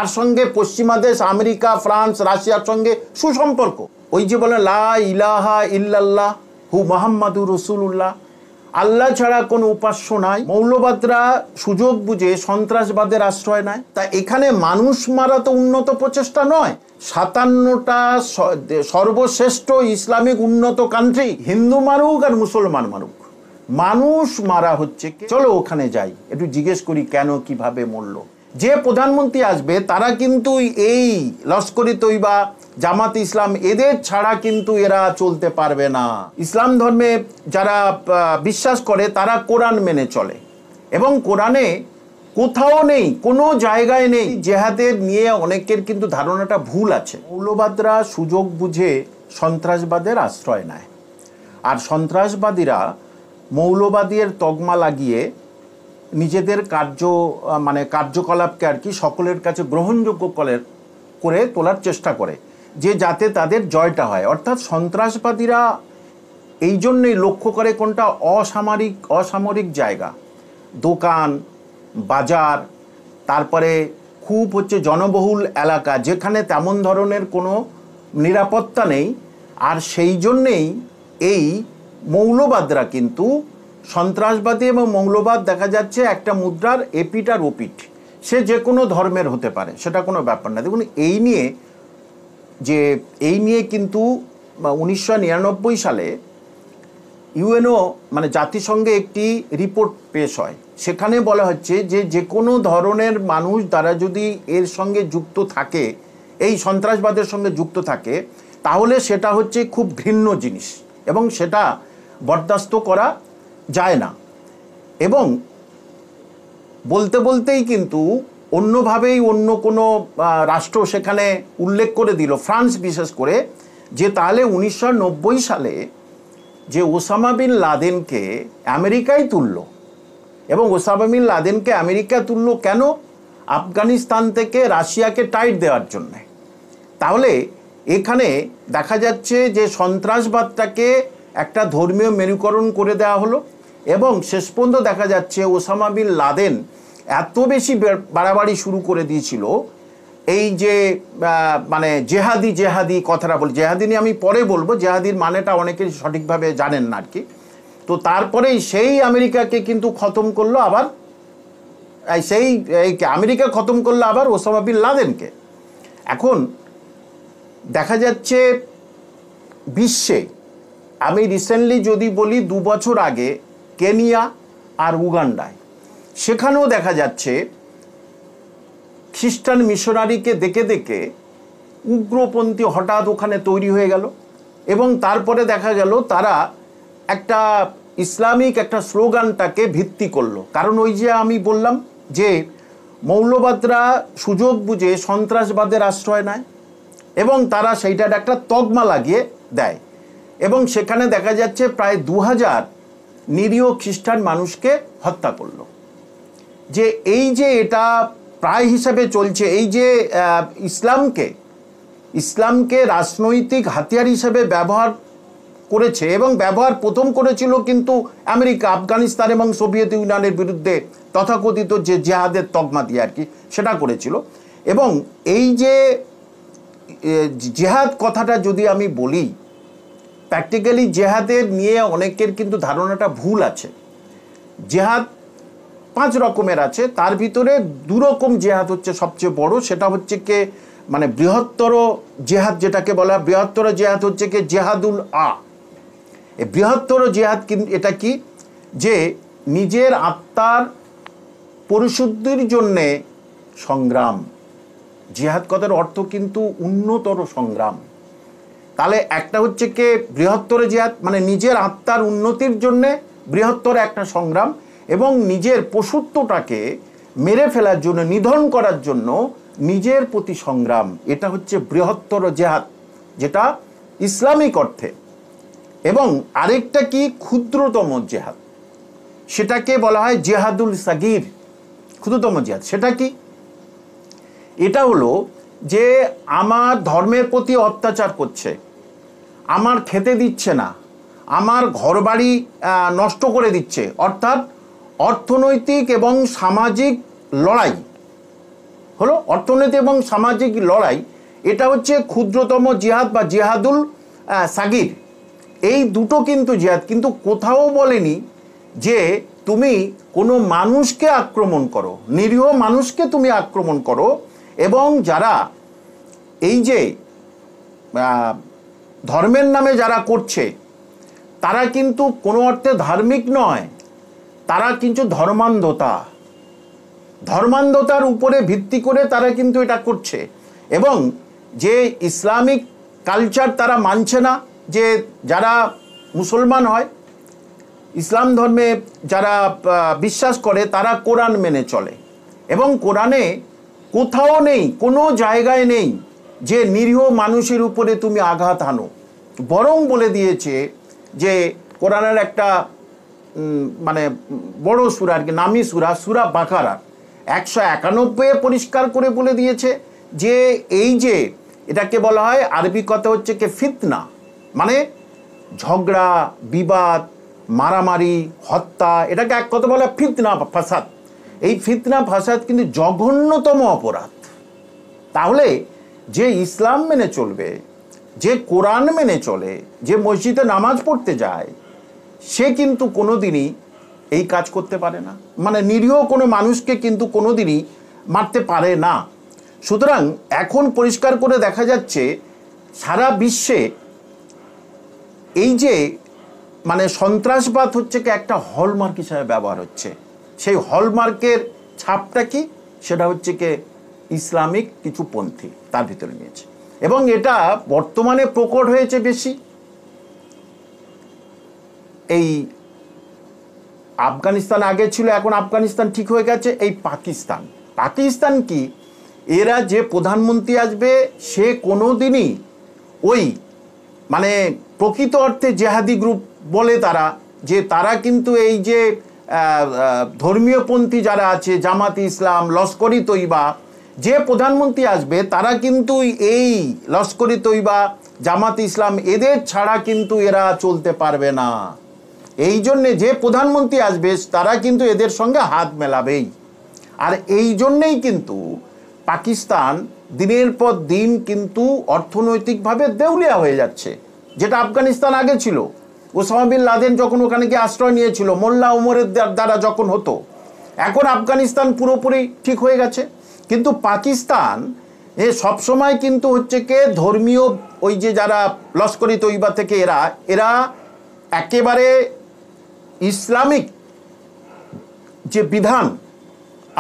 তার সঙ্গে পশ্চিমা দেশ আমেরিকা, ফ্রান্স, রাশিয়ার সঙ্গে সুসম্পর্ক। ওই যে বলে লা ইলাহা ইল্লাল্লাহ হু মুহাম্মাদুর রাসূলুল্লাহ, আল্লাহ ছাড়া কোনো উপাস্য নাই। মৌলবাদরা সুযোগ বুঝে সন্ত্রাসবাদের আশ্রয় নেয়। তা এখানে মানুষ মারা তো উন্নত প্রচেষ্টা নয়। 57টা সর্বশ্রেষ্ঠ ইসলামিক উন্নত কান্ট্রি, হিন্দু মারুক আর মুসলমান মারুক, মানুষ মারা হচ্ছে। চলো ওখানে যাই, একটু জিজ্ঞেস করি কেন, কিভাবে মরল। যে প্রধানমন্ত্রী আসবে তারা কিন্তু এই লস্করি তৈবা, জামাত ইসলাম এদের ছাড়া কিন্তু এরা চলতে পারবে না। ইসলাম ধর্মে যারা বিশ্বাস করে তারা কোরআন মেনে চলে, এবং কোরআনে কোথাও নেই, কোনো জায়গায় নেই জেহাদের নিয়ে। অনেকের কিন্তু ধারণাটা ভুল আছে। মৌলবাদরা সুযোগ বুঝে সন্ত্রাসবাদের আশ্রয় নেয়, আর সন্ত্রাসবাদীরা মৌলবাদীর তকমা লাগিয়ে নিজেদের কার্যকলাপকে আর কি সকলের কাছে গ্রহণযোগ্য করে তোলার চেষ্টা করে, যে যাতে তাদের জয়টা হয়। অর্থাৎ সন্ত্রাসবাদীরা এই জন্যই লক্ষ্য করে কোনটা অসামরিক জায়গা, দোকান, বাজার, তারপরে খুব জনবহুল এলাকা যেখানে তেমন ধরনের কোনো নিরাপত্তা নেই। আর সেই জন্যেই এই মৌলবাদরা কিন্তু সন্ত্রাসবাদী এবং মৌলবাদ দেখা যাচ্ছে একটা মুদ্রার এপিট আর ওপিট। সে যে কোনো ধর্মের হতে পারে, সেটা কোনো ব্যাপার না। দেখুন এই নিয়ে কিন্তু 1999 সালে ইউএনও জাতিসংঘে একটি রিপোর্ট পেশ হয়। সেখানে বলা হচ্ছে যে কোনো ধরনের মানুষ দ্বারা যদি এর সঙ্গে যুক্ত থাকে, এই সন্ত্রাসবাদের সঙ্গে যুক্ত থাকে, তাহলে সেটা হচ্ছে খুব ঘৃণ্য জিনিস এবং সেটা বরদাস্ত করা যায় না। এবং বলতেই কিন্তু অন্যভাবেই অন্য কোনো রাষ্ট্র সেখানে উল্লেখ করে দিল, ফ্রান্স বিশেষ করে, যে তাহলে 1990 সালে যে ওসামা বিন লাদেনকে আমেরিকায় তুলল, এবং ওসামা বিন লাদেনকে আমেরিকা তুলল কেন? আফগানিস্তান থেকে রাশিয়াকে টাইট দেওয়ার জন্য। তাহলে এখানে দেখা যাচ্ছে যে সন্ত্রাসবাদটাকে একটা ধর্মীয় মেরুকরণ করে দেওয়া হলো, এবং শেষ পর্যন্ত দেখা যাচ্ছে ওসামা বিন লাদেন এত বেশি বাড়াবাড়ি শুরু করে দিয়েছিল। এই যে জেহাদি কথাটা বলি, জেহাদি নিয়ে আমি পরে বলবো, জেহাদির মানেটা অনেকেই সঠিকভাবে জানেন না আর কি। তো তারপরেই সেই আমেরিকাকে কিন্তু খতম করলো আবার, আমেরিকা খতম করলো আবার ওসামা বিন লাদেনকে। এখন দেখা যাচ্ছে বিশ্বে, আমি রিসেন্টলি যদি বলি 2 বছর আগে কেনিয়া আর উগান্ডায়, সেখানেও দেখা যাচ্ছে খ্রিস্টান মিশনারিকে দেখে উগ্রপন্থী হঠাৎ ওখানে তৈরি হয়ে গেল, এবং তারপরে দেখা গেল তারা একটা ইসলামিক একটা স্লোগানটাকে ভিত্তি করলো। কারণ ওই যে আমি বললাম যে মৌলবাদরা সুযোগ বুঝে সন্ত্রাসবাদের আশ্রয় নেয়, এবং তারা সেইটার একটা তকমা লাগিয়ে দেয়, এবং সেখানে দেখা যাচ্ছে প্রায় 2000 নিরীহ খ্রিস্টান মানুষকে হত্যা করলো। যে এই যে এটা প্রায় হিসাবে চলছে, এই যে ইসলামকে রাজনৈতিক হাতিয়ার হিসেবে ব্যবহার করেছে, এবং ব্যবহার প্রথম করেছিল কিন্তু আমেরিকা, আফগানিস্তান এবং সোভিয়েত ইউনিয়নের বিরুদ্ধে তথাকথিত যে জেহাদের তকমা দিয়ে আর কি, সেটা করেছিল। এবং এই যে জেহাদ কথাটা যদি আমি বলি, প্র্যাকটিক্যালি জেহাদের নিয়ে অনেকের কিন্তু ধারণাটা ভুল আছে। জেহাদ 5 রকমের আছে, তার ভিতরে 2 রকম জেহাদ হচ্ছে সবচেয়ে বড়। সেটা হচ্ছে বৃহত্তর জেহাদ, যেটাকে বলা বৃহত্তর জেহাদ হচ্ছে জেহাদুল এই বৃহত্তর জেহাদ এটা কি? যে নিজের আত্মার পরিশুদ্ধির জন্যে সংগ্রাম। জিহাদ কথার অর্থ কিন্তু উন্নতর সংগ্রাম। তাহলে একটা হচ্ছে বৃহত্তর জিহাদ, নিজের আত্মার উন্নতির জন্যে বৃহত্তর একটা সংগ্রাম, এবং নিজের পশুত্বটাকে মেরে ফেলার জন্য, নিধন করার জন্য নিজের প্রতি সংগ্রাম। এটা হচ্ছে বৃহত্তর জেহাদ, যেটা ইসলামিক অর্থে। এবং আরেকটা ক্ষুদ্রতম জেহাদ, সেটাকে বলা হয় জেহাদুল সাগির, ক্ষুদ্রতম জেহাদ। সেটা কি? এটা হলো যে আমার ধর্মের প্রতি অত্যাচার করছে, আমার খেতে দিচ্ছে না, আমার ঘরবাড়ি নষ্ট করে দিচ্ছে, অর্থাৎ অর্থনৈতিক এবং সামাজিক লড়াই হলো অর্থনীতি এবং সামাজিক লড়াই, এটা হচ্ছে ক্ষুদ্রতম জিহাদ বা জিহাদুল সাগির। এই দুটো কিন্তু জিহাদ, কিন্তু কোথাও বলেনি যে তুমি কোনো মানুষকে আক্রমণ করো, নিরীহ মানুষকে তুমি আক্রমণ করো। এবং যারা এই যে ধর্মের নামে যারা করছে তারা কিন্তু কোনো অর্থে ধার্মিক নয়, তারা কিন্তু ধর্মান্ধতার উপরে ভিত্তি করে তারা কিন্তু এটা করছে। এবং যে ইসলামিক কালচার তারা মানছে না, যে যারা মুসলমান হয়, ইসলাম ধর্মে যারা বিশ্বাস করে, তারা কোরআন মেনে চলে। এবং কোরআনে কোথাও নেই, কোনো জায়গায় নেই যে নিরীহ মানুষের উপরে তুমি আঘাত হানো। বরং বলে দিয়েছে যে কোরআনের একটা মানে বড় সূরা আর কি, নামি সূরা বাকারা 191 পরিষ্কার করে বলে দিয়েছে যে এই যে এটাকে বলা হয়, আরবি কথা হচ্ছে কি ফিতনা, মানে ঝগড়া, বিবাদ, মারামারি, হত্যা, এটাকে এক কথা বলা ফিতনা ফাসাদ। এই ফিতনা ফাসাদ কিন্তু জঘন্যতম অপরাধ। তাহলে যে ইসলাম মেনে চলবে, যে কোরআন মেনে চলে, যে মসজিদে নামাজ পড়তে যায়, সে কিন্তু কোনোদিনই এই কাজ করতে পারে না, মানে নিরীহ কোনো মানুষকে কিন্তু কোনোদিনই মারতে পারে না। সুতরাং এখন পরিষ্কার করে দেখা যাচ্ছে সারা বিশ্বে এই যে মানে সন্ত্রাসবাদ হচ্ছে কি একটা হলমার্ক হিসাবে ব্যবহার হচ্ছে। সেই হলমার্কের ছাপটা কি, সেটা হচ্ছে কি ইসলামিক কিছু পন্থী তার ভিতরে নিয়েছে। এবং এটা বর্তমানে প্রকট হয়েছে বেশি এই আফগানিস্তান, আগে ছিল, এখন আফগানিস্তান ঠিক হয়ে গেছে। এই পাকিস্তান কি, এরা যে প্রধানমন্ত্রী আসবে সে কোনোদিনই ওই মানে প্রকৃত অর্থে জেহাদি গ্রুপ বলে তারা, যে তারা কিন্তু এই যে ধর্মীয়পন্থী যারা আছে, জামাতে ইসলাম, লস্করি তৈবা, যে প্রধানমন্ত্রী আসবে তারা কিন্তু এই লস্করি তৈবা, জামাতে ইসলাম, এদের ছাড়া কিন্তু এরা চলতে পারবে না। এই জন্যে যে প্রধানমন্ত্রী আসবে তারা কিন্তু এদের সঙ্গে হাত মেলাবেই। আর এই জন্যেই কিন্তু পাকিস্তান দিনের পর দিন কিন্তু অর্থনৈতিকভাবে দেউলিয়া হয়ে যাচ্ছে, যেটা আফগানিস্তান আগে ছিল। ওসামা বিন লাদেন যখন ওখানে গিয়ে আশ্রয় নিয়েছিল, মোল্লা ওমরের দ্বারা যখন হতো, এখন আফগানিস্তান পুরোপুরি ঠিক হয়ে গেছে। কিন্তু পাকিস্তান সবসময় কিন্তু হচ্ছে কে ধর্মীয় ওই যে যারা লস্করি তৈবা থেকে এরা একেবারে ইসলামিক যে বিধান,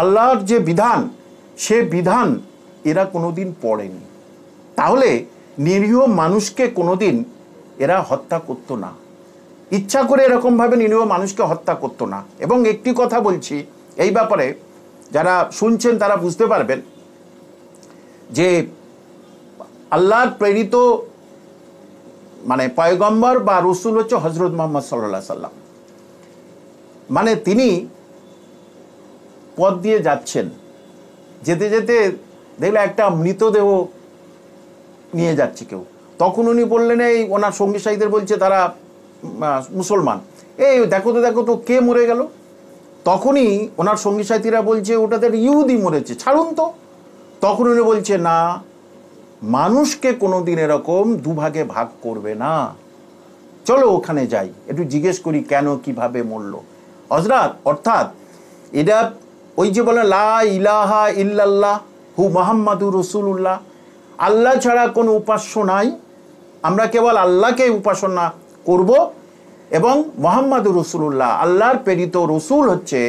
আল্লাহর যে বিধান, সে বিধান এরা কোনোদিন পড়েনি। তাহলে নিরীহ মানুষকে কোনোদিন এরা হত্যা করতো না, ইচ্ছা করে এরকমভাবে নিরীহ মানুষকে হত্যা করতো না। এবং একটি কথা বলছি এই ব্যাপারে, যারা শুনছেন তারা বুঝতে পারবেন যে আল্লাহর প্রেরিত মানে পয়গম্বর বা রসুল হচ্ছে হজরত মুহাম্মদ সাল্লাল্লাহু আলাইহি সাল্লাম। মানে তিনি পথ দিয়ে যাচ্ছেন, যেতে যেতে দেখলে একটা মৃতদেহ নিয়ে যাচ্ছে কেউ, তখন উনি বললেন, এই ওনার সঙ্গী সাথীদের বলছে তারা মুসলমান, এই দেখো তো কে মরে গেল। তখনই ওনার সঙ্গী সাথীরা বলছে ওটাতে ইহুদি মরেছে, ছাড়ুন তো। তখন উনি বলছে না, মানুষকে কোনোদিন এরকম দুভাগে ভাগ করবে না, চলো ওখানে যাই, একটু জিজ্ঞেস করি কেন কিভাবে মরল হযরত। অর্থাৎ এটা ওই যে বলে লা ইলাহা ইল্লাল্লাহ হু মুহাম্মাদুর রাসূলুল্লাহ, আল্লাহ ছাড়া কোনো উপাস্য নাই, আমরা কেবল আল্লাহকে উপাসনা করব। এবং মুহাম্মাদুর রাসূলুল্লাহ, আল্লাহর প্রেরিত রসুল হচ্ছে,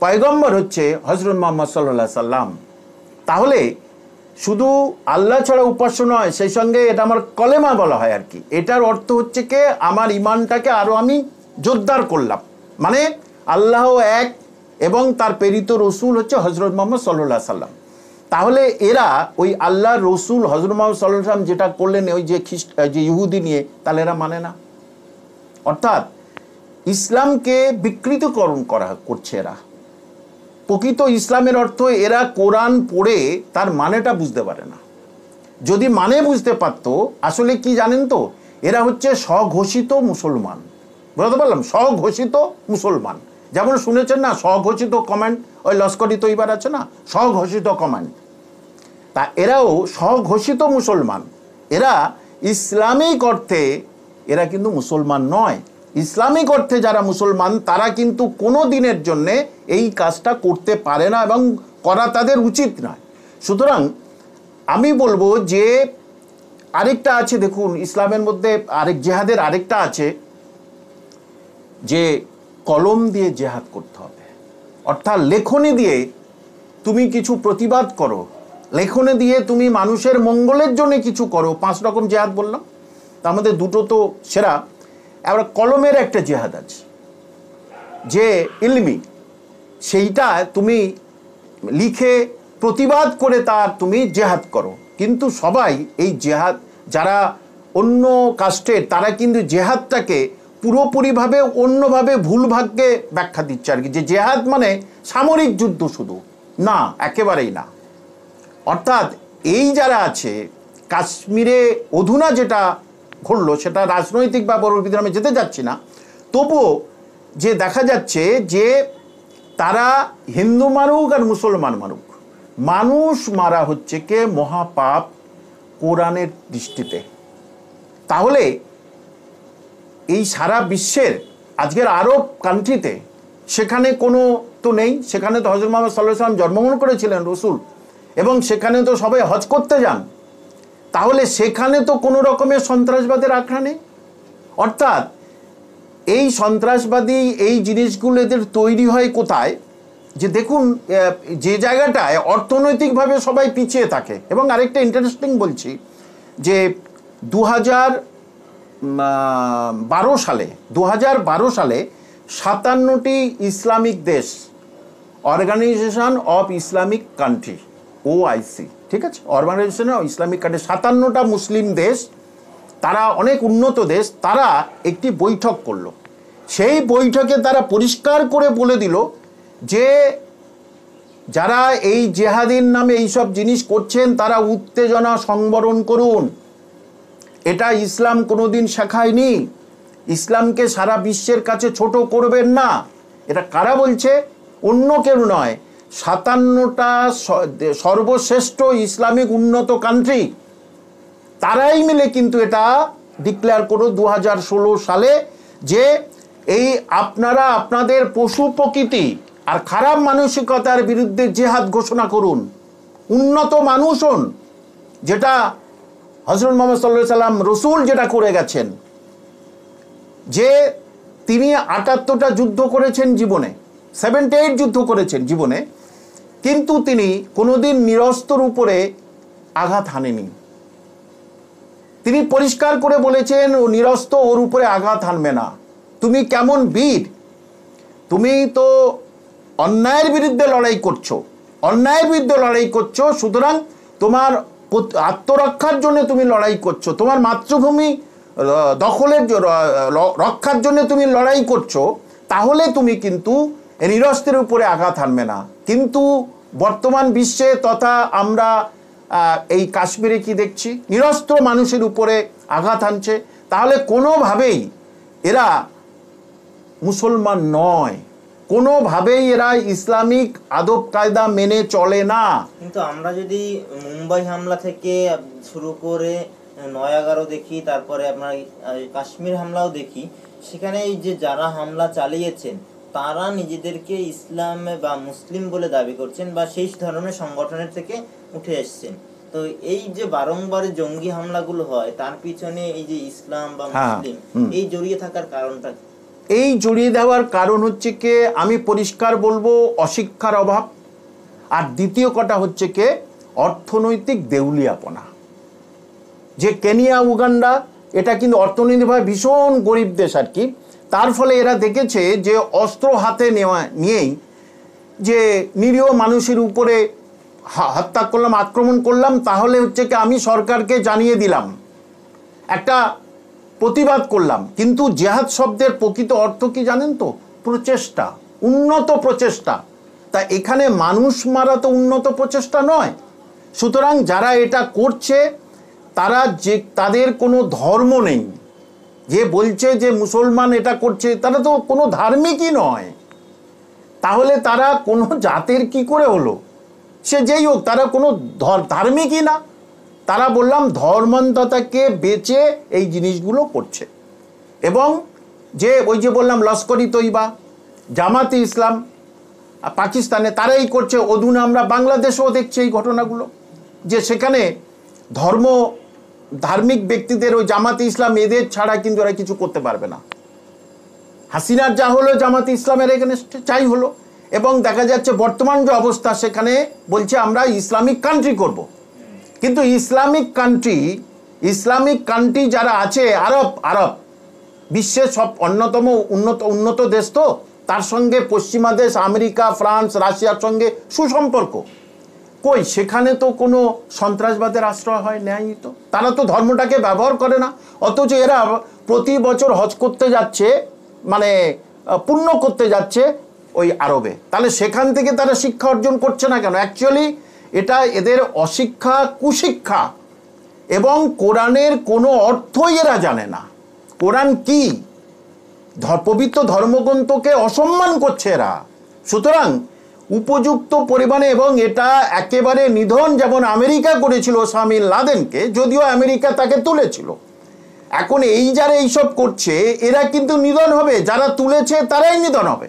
পয়গম্বর হচ্ছে হযরত মুহাম্মদ সাল্লাল্লাহু আলাইহি সাল্লাম। তাহলে শুধু আল্লাহ ছাড়া উপাস্য নয়, সেই সঙ্গে এটা আমার কলেমা বলা হয় আর কি। এটার অর্থ হচ্ছে কি আমার ইমানটাকে আরও আমি জোরদার করলাম, মানে আল্লাহ এক এবং তার প্রেরিত রসুল হচ্ছে হযরত মুহাম্মদ সাল্লাল্লাহু আলাইহি সাল্লাম। তাহলে এরা ওই আল্লাহর রসুল হযরত মুহাম্মদ সাল্লাল্লাহু আলাইহি সাল্লাম যেটা করলেন ওই যে যে ইহুদি নিয়ে, তাহলে এরা মানে না। অর্থাৎ ইসলামকে বিকৃতকরণ করছে এরা। প্রকৃত ইসলামের অর্থ এরা কোরআন পড়ে তার মানেটা বুঝতে পারে না। যদি মানে বুঝতে পারত, আসলে কি জানেন তো, এরা হচ্ছে স্বঘোষিত মুসলমান। বুঝতে পারলাম, স্বঘোষিত মুসলমান। যেমন শুনেছেন না, স্বঘোষিত কমান্ড, ওই লস্করি তৈবার আছে না, স্বঘোষিত কমান্ড, তা এরাও স্বঘোষিত মুসলমান, এরা ইসলামিক অর্থে এরা কিন্তু মুসলমান নয়। ইসলামিক অর্থে যারা মুসলমান তারা কিন্তু কোনো দিনের জন্যে এই কাজটা করতে পারে না এবং করা তাদের উচিত নয়। সুতরাং আমি বলবো যে আরেকটা আছে, দেখুন ইসলামের মধ্যে জেহাদের আরেকটা আছে যে কলম দিয়ে জেহাদ করতে হবে, অর্থাৎ লেখনী দিয়ে তুমি কিছু প্রতিবাদ করো, লেখনী দিয়ে তুমি মানুষের মঙ্গলের জন্য কিছু করো। 5 রকম জেহাদ বললাম, তার মধ্যে 2টো তো সেরা। এবার কলমের একটা জেহাদ আছে যে ইলমি, সেইটা তুমি লিখে প্রতিবাদ করে তার তুমি জেহাদ করো। কিন্তু সবাই এই জেহাদ, যারা অন্য কাস্টের তারা কিন্তু জেহাদটাকে পুরোপুরিভাবে অন্যভাবে ভুল ভাগ্যে ব্যাখ্যা দিচ্ছে আর কি, যে জেহাদ মানে সামরিক যুদ্ধ, শুধু না, একেবারেই না। অর্থাৎ এই যারা আছে কাশ্মীরে অধুনা যেটা ঘটলো সেটা রাজনৈতিক বা বড় ভিতরে আমি যেতে যাচ্ছি না, তবুও যে দেখা যাচ্ছে যে তারা হিন্দু মারুক আর মুসলমান মারুক, মানুষ মারা হচ্ছে কে মহাপাপ কোরআনের দৃষ্টিতে। তাহলে এই সারা বিশ্বের আজকের আরব কান্ট্রিতে সেখানে কোনো তো নেই, সেখানে তো হযরত মুহাম্মদ সাল্লাল্লাহু আলাইহি ওয়াসাল্লাম জন্মগ্রহণ করেছিলেন রসুল, এবং সেখানে তো সবাই হজ করতে যান। তাহলে সেখানে তো কোনো রকমের সন্ত্রাসবাদের আখড়া নেই। অর্থাৎ এই সন্ত্রাসবাদী এই জিনিসগুলো এদের তৈরি হয় কোথায়, যে দেখুন যে জায়গাটায় অর্থনৈতিকভাবে সবাই পিছিয়ে থাকে। এবং আরেকটা ইন্টারেস্টিং বলছি যে 2012 সালে 57টি ইসলামিক দেশ, organisation of Islamic country, OIC, ঠিক আছে, অর্গানাইজেশন অফ ইসলামিক কান্ট্রি, 57টা মুসলিম দেশ, তারা অনেক উন্নত দেশ, তারা একটি বৈঠক করলো। সেই বৈঠকে তারা পরিষ্কার করে বলে দিল যে যারা এই জেহাদের নামে এইসব জিনিস করছেন তারা উত্তেজনা সংবরণ করুন, এটা ইসলাম কোনোদিন শেখায়নি, ইসলামকে সারা বিশ্বের কাছে ছোট করবেন না। এটা কারা বলছে? অন্য কেউ নয়, 57টা সর্বশ্রেষ্ঠ ইসলামিক উন্নত কান্ট্রি, তারাই মিলে কিন্তু এটা ডিক্লেয়ার করো 2016 সালে যে এই আপনারা আপনাদের পশু প্রকৃতি আর খারাপ মানসিকতার বিরুদ্ধে জেহাদ ঘোষণা করুন, উন্নত মানুষ হন, যেটা হযরত মুহাম্মদ সাল্লাল্লাহু আলাইহি সাল্লাম রসুল যেটা করে গেছেন, যে তিনি 78টা যুদ্ধ করেছেন জীবনে, 78 যুদ্ধ করেছেন জীবনে, কিন্তু তিনি কোনোদিন নিরস্ত্রর উপরে আঘাত হানেনি। তিনি পরিষ্কার করে বলেছেন ও নিরস্ত্র, ওর উপরে আঘাত হানবে না। তুমি কেমন বীর, তুমি তো অন্যায়ের বিরুদ্ধে লড়াই করছো, অন্যায়ের বিরুদ্ধে লড়াই করছো, সুতরাং তোমার আত্মরক্ষার জন্য তুমি লড়াই করছো, তোমার মাতৃভূমি দখলের রক্ষার জন্য তুমি লড়াই করছো, তাহলে তুমি কিন্তু নিরস্ত্রের উপরে আঘাত হানবে না। কিন্তু বর্তমান বিশ্বে তথা আমরা এই কাশ্মীরে কি দেখছি, নিরস্ত্র মানুষের উপরে আঘাত হানছে। তাহলে কোনোভাবেই এরা মুসলমান নয়, কোনোভাবেই এরা ইসলামিক আদব কায়দা মেনে চলে না। কিন্তু আমরা যদি মুম্বাই হামলা থেকে শুরু করে 9/11 দেখি, তারপরে আপনার কাশ্মীর হামলাও দেখি, সেখানে এই যে যারা হামলা চালিয়েছেন তারা নিজেদেরকে ইসলাম বা মুসলিম বলে দাবি করছেন বা সেই ধরনের সংগঠনের থেকে উঠে এসছেন। তো এই যে বারংবার জঙ্গি হামলাগুলো হয় তার পিছনে এই যে ইসলাম বা মুসলিম এই জড়িয়ে থাকার কারণটা? এই জড়িয়ে দেওয়ার কারণ হচ্ছে কে, আমি পরিষ্কার বলবো, অশিক্ষার অভাব, আর দ্বিতীয় কথা হচ্ছে কে অর্থনৈতিক দেউলিয়াপনা। যে কেনিয়া উগান্ডা এটা কিন্তু অর্থনৈতিকভাবে ভীষণ গরিব দেশ আর কি, তার ফলে এরা দেখেছে যে অস্ত্র হাতে নিয়েই যে নিরীহ মানুষের উপরে হত্যা করলাম, আক্রমণ করলাম, তাহলে হচ্ছে কি আমি সরকারকে জানিয়ে দিলাম, একটা প্রতিবাদ করলাম। কিন্তু জেহাদ শব্দের প্রকৃত অর্থ কি জানেন তো? প্রচেষ্টা, উন্নত প্রচেষ্টা। তা এখানে মানুষ মারা তো উন্নত প্রচেষ্টা নয়। সুতরাং যারা এটা করছে তারা যে তাদের কোনো ধর্ম নেই, যে বলছে যে মুসলমান এটা করছে তারা তো কোনো ধার্মিকই নয়, তাহলে তারা কোনো জাতের কি করে হলো? সে যেই হোক, তারা কোনো ধার্মিকই না, তারা বললাম ধর্মান্ধতাকে বেচে এই জিনিসগুলো করছে। এবং যে ওই যে বললাম লস্করি তৈবা, জামাতে ইসলাম পাকিস্তানে তারাই করছে, অধুনা আমরা বাংলাদেশেও দেখছি এই ঘটনাগুলো, যে সেখানে ধার্মিক ব্যক্তিদের ওই জামাতে ইসলাম এদের ছাড়া কিন্তু এরা কিছু করতে পারবে না। হাসিনার যা হলো জামাতে ইসলামের এগেনস্টে চাই হলো, এবং দেখা যাচ্ছে বর্তমান যে অবস্থা সেখানে বলছে আমরা ইসলামিক কান্ট্রি করব। কিন্তু ইসলামিক কান্ট্রি যারা আছে, আরব বিশ্বের সব অন্যতম উন্নত দেশ, তো তার সঙ্গে পশ্চিমা দেশ আমেরিকা, ফ্রান্স, রাশিয়ার সঙ্গে সুসম্পর্ক, কই সেখানে তো কোনো সন্ত্রাসবাদের আশ্রয় হয় নেয়নি, তো তারা তো ধর্মটাকে ব্যবহার করে না। অথচ এরা প্রতি বছর হজ করতে যাচ্ছে, মানে পুণ্য করতে যাচ্ছে ওই আরবে, তাহলে সেখান থেকে তারা শিক্ষা অর্জন করছে না কেন? অ্যাকচুয়ালি এটা এদের অশিক্ষা, কুশিক্ষা, এবং কোরআনের কোনো অর্থই এরা জানে না। কোরআন কি, পবিত্র ধর্মগ্রন্থকে অসম্মান করছে এরা। সুতরাং উপযুক্ত পরিমাণে, এবং এটা একেবারে নিধন, যেমন আমেরিকা করেছিল ওসামা বিন লাদেনকে, যদিও আমেরিকা তাকে তুলেছিল, এখন এই যারা এইসব করছে এরা কিন্তু নিধন হবে, যারা তুলেছে তারাই নিধন হবে,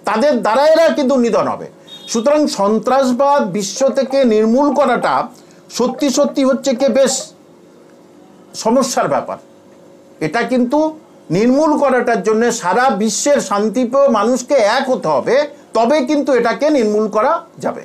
তাদের দ্বারা এরা কিন্তু নিধন হবে। সুতরাং সন্ত্রাসবাদ বিশ্ব থেকে নির্মূল করাটা সত্যি হচ্ছে কি বেশ সমস্যার ব্যাপার। এটা কিন্তু নির্মূল করাটার জন্য সারা বিশ্বের শান্তিপ্রিয় মানুষকে এক হতে হবে, তবে কিন্তু এটাকে নির্মূল করা যাবে।